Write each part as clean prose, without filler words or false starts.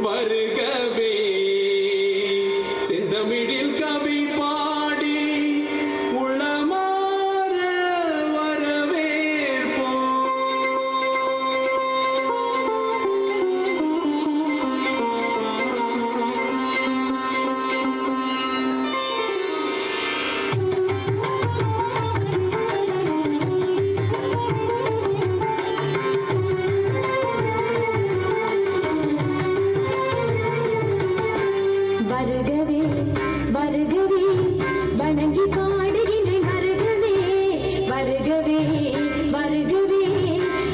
வருகவே செந்தமிழில் கவி பாடி உளமாற வரவேற்போம். வருகவே வருகவே வணங்கி பாடுகின்றேன். வருகவே வருகவே வருகவே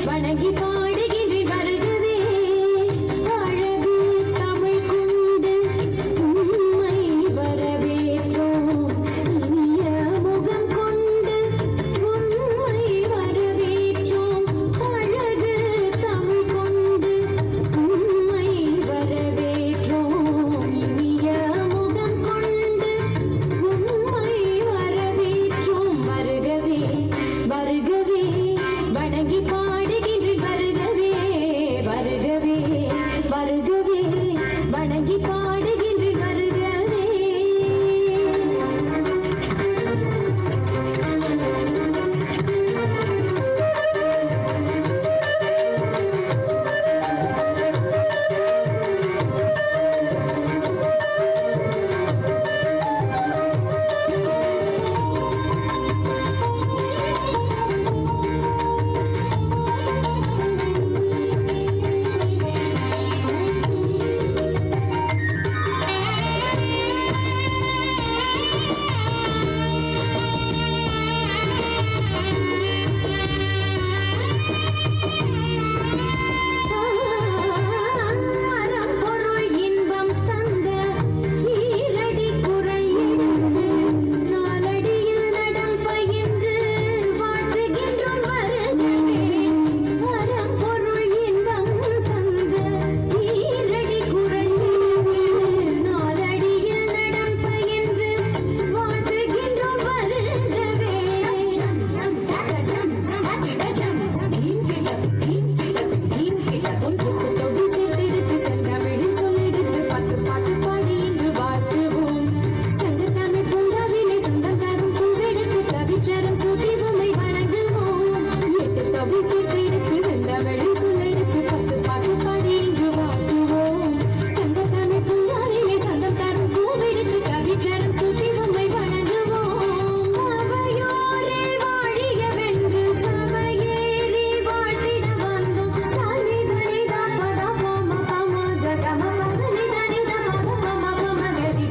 வணங்கி பாடுகின்றேன். வருகவே அழகு தமிழ் கொண்டு உண்மை வரவேற்றோம். இனிய முகம் கொண்டு உண்மை வரவேற்றோம். அழகு தமிழ் கொண்டு உண்மை வரவேற்றோம். வருகவே வணங்கி பாடுகின்றேன். வருகவே வருகவே வருகவே வணங்கி பாடுகின்றேன்.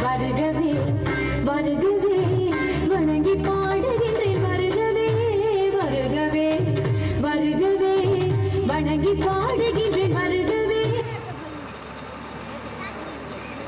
வருகவே வருகவே வணங்கி பாடுகின்றேன். வருகவே வருகவே வருகவே வணங்கி பாடு